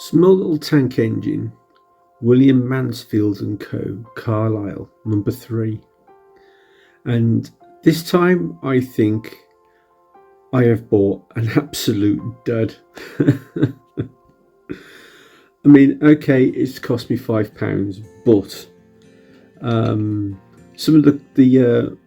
Small little tank engine, William Mansfield and Co. Carlisle, number 3. And this time I think I have bought an absolute dud. I mean, okay, it's cost me £5, but some of the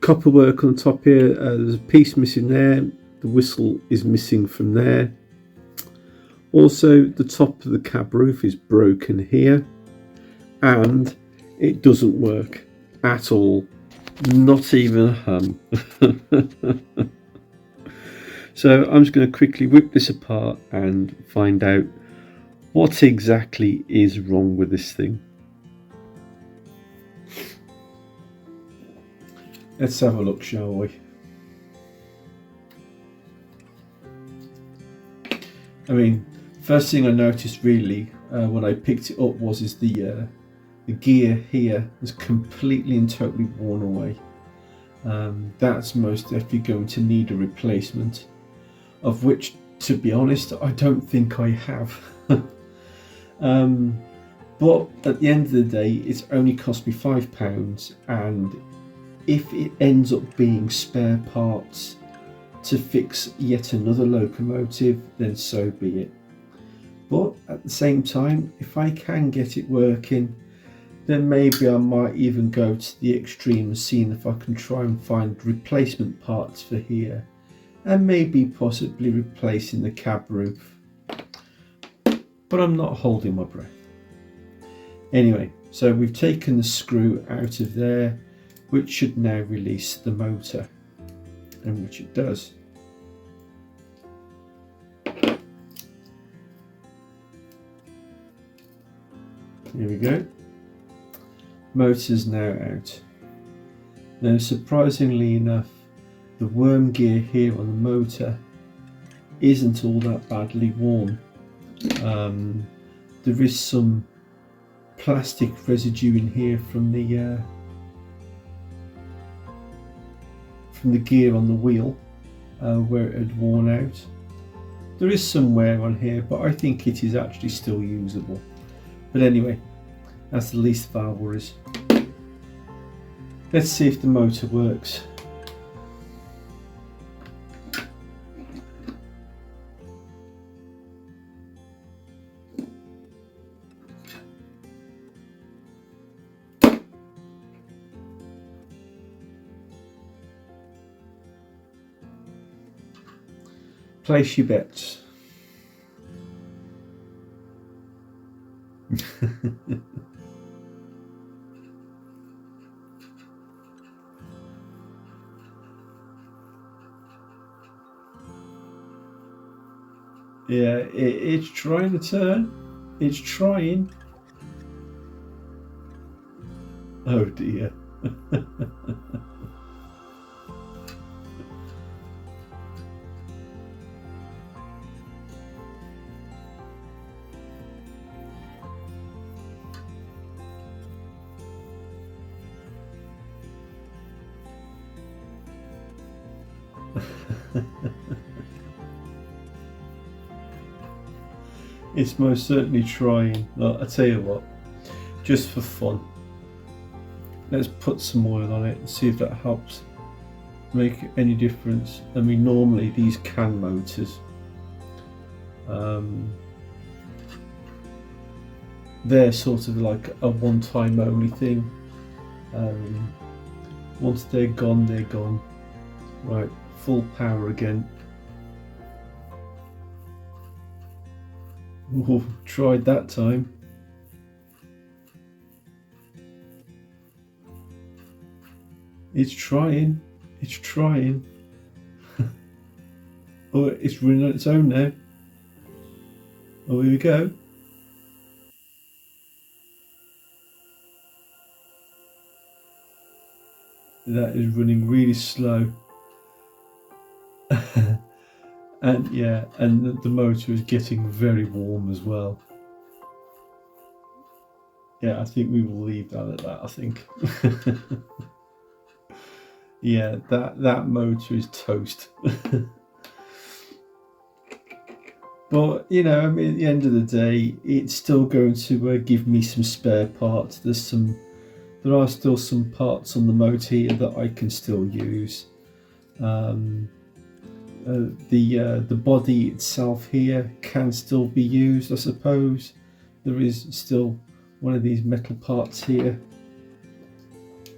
copper work on top here, there's a piece missing there. The whistle is missing from there. Also, the top of the cab roof is broken here, and it doesn't work at all, not even a hum. So I'm just going to quickly whip this apart and find out what exactly is wrong with this thing. Let's have a look, shall we? I mean, first thing I noticed really when I picked it up was the gear here is completely and totally worn away. That's most definitely going to need a replacement, of which, to be honest, I don't think I have. But at the end of the day, it's only cost me £5, and if it ends up being spare parts to fix yet another locomotive, then so be it. But at the same time, if I can get it working, then maybe I might even go to the extreme of seeing if I can try and find replacement parts for here, and maybe possibly replacing the cab roof. But I'm not holding my breath. Anyway, so we've taken the screw out of there, which should now release the motor, and which it does. Here we go. Motor's now out. Now, surprisingly enough, the worm gear here on the motor isn't all that badly worn. There is some plastic residue in here from the gear on the wheel where it had worn out. There is some wear on here, but I think it is actually still usable. But anyway, that's the least of our worries. Let's see if the motor works. Place your bets. Yeah, it's trying to turn. It's trying. Oh dear. It's most certainly trying. Look, I tell you what, just for fun, let's put some oil on it and see if that helps make any difference. I mean, normally these can motors, they're sort of like a one-time only thing. Once they're gone, they're gone. Right, full power again. Oh, tried that time. It's trying. It's trying. Oh, it's running on its own now. Oh, here we go. That is running really slow. And yeah, and the motor is getting very warm as well. Yeah, I think we will leave that at that, I think. Yeah, that motor is toast. But you know, I mean, at the end of the day, it's still going to give me some spare parts. There are still some parts on the motor here that I can still use. The body itself here can still be used, I suppose. There is still one of these metal parts here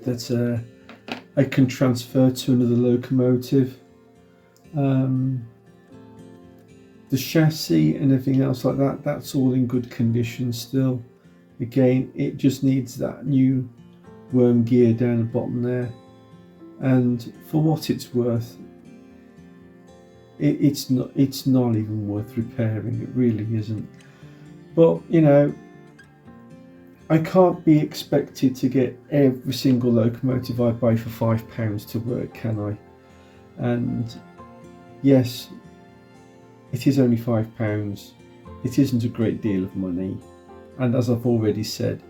that I can transfer to another locomotive. The chassis and everything else like that, that's all in good condition still. Again, it just needs that new worm gear down the bottom there, and for what it's worth, it's not even worth repairing. It really isn't. But you know, I can't be expected to get every single locomotive I buy for £5 to work, can I? And yes, it is only £5. It isn't a great deal of money, and as I've already said,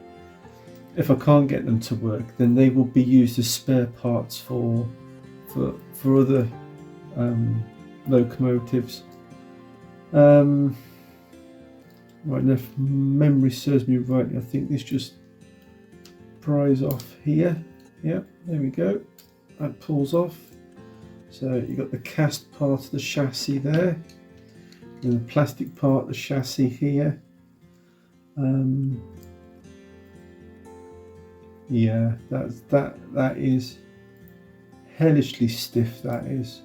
if I can't get them to work, then they will be used as spare parts for other locomotives. Right, now if memory serves me rightly, I think this just pries off here. Yeah, there we go. That pulls off. So you've got the cast part of the chassis there, and the plastic part of the chassis here. Yeah, that is hellishly stiff. That is.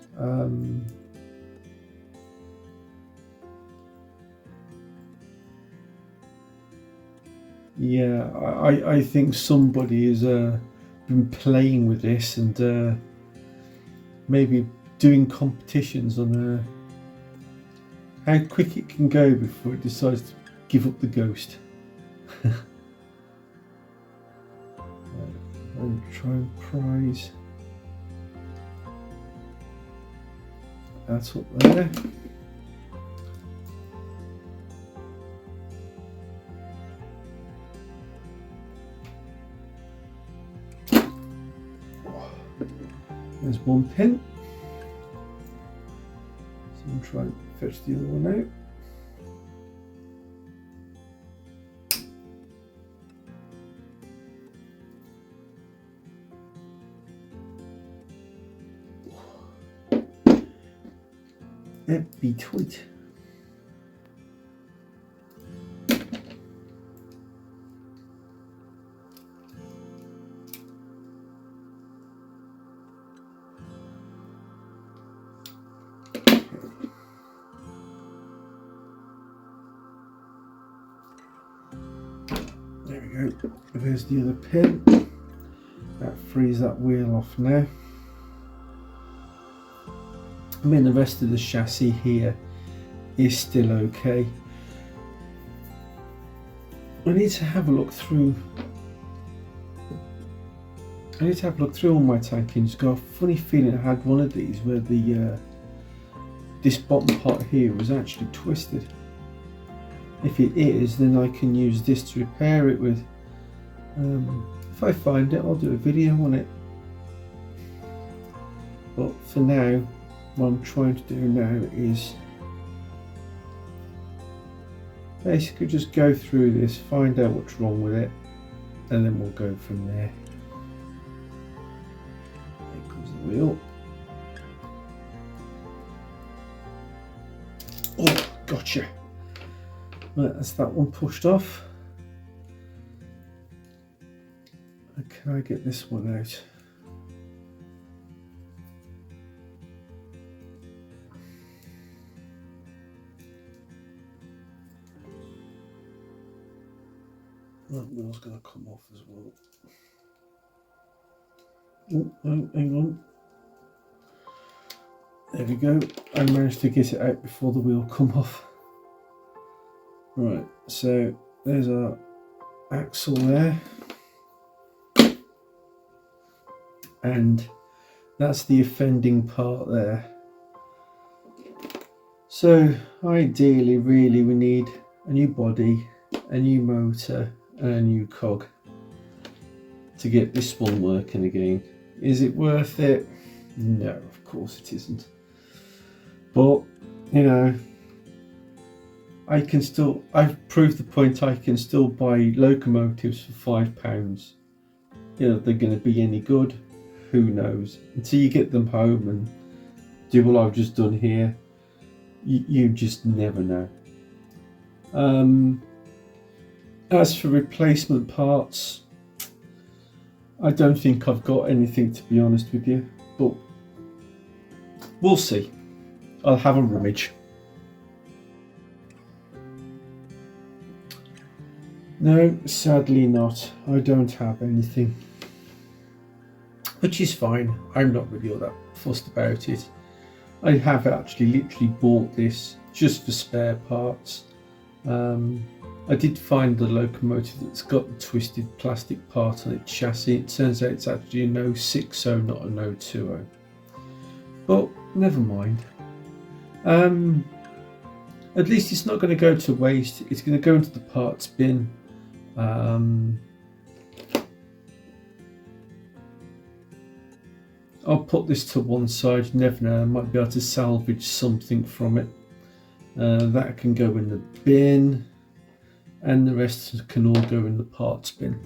Yeah, I think somebody has been playing with this and maybe doing competitions on how quick it can go before it decides to give up the ghost. I'll try and prise that up there. There's one pin. So I'm trying to fetch the other one out. That'd be tight. There we go. There's the other pin. That frees that wheel off now. I mean, the rest of the chassis here is still okay. I need to have a look through. All my tank engines. Got a funny feeling I had one of these where the this bottom part here was actually twisted. If it is, then I can use this to repair it with. If I find it, I'll do a video on it. But for now, what I'm trying to do now is basically just go through this, find out what's wrong with it, and then we'll go from there. There comes the wheel. Oh, gotcha. Right, that's that one pushed off. And can I get this one out? That wheel's going to come off as well. Oh, no, hang on. There we go. I managed to get it out before the wheel come off. Right, so there's our axle there. And that's the offending part there. So ideally, really, we need a new body, a new motor, and a new cog to get this one working again. Is it worth it? No, of course it isn't. But you know, I've proved the point. I can still buy locomotives for £5. They're going to be any good, who knows? Until you get them home and do what I've just done here, you just never know. As for replacement parts, I don't think I've got anything, to be honest with you, but we'll see. I'll have a rummage. No, sadly not. I don't have anything. Which is fine. I'm not really all that fussed about it. I have actually literally bought this just for spare parts. I did find the locomotive that's got the twisted plastic part on its chassis. It turns out it's actually an 060, not an 020. But never mind. At least it's not going to go to waste. It's going to go into the parts bin. I'll put this to one side. You never know, I might be able to salvage something from it. That can go in the bin, and the rest can all go in the parts bin.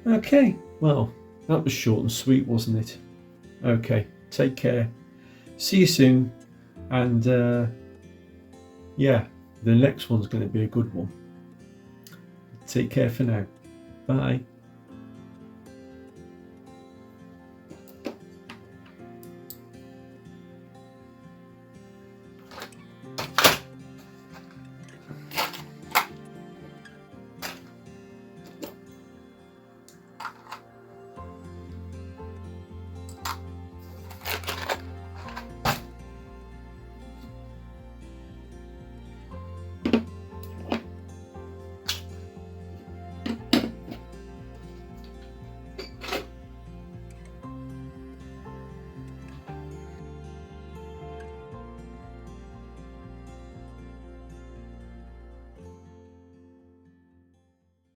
Okay, well, that was short and sweet, wasn't it? Okay, take care. See you soon. And yeah, the next one's going to be a good one. Take care for now. Bye.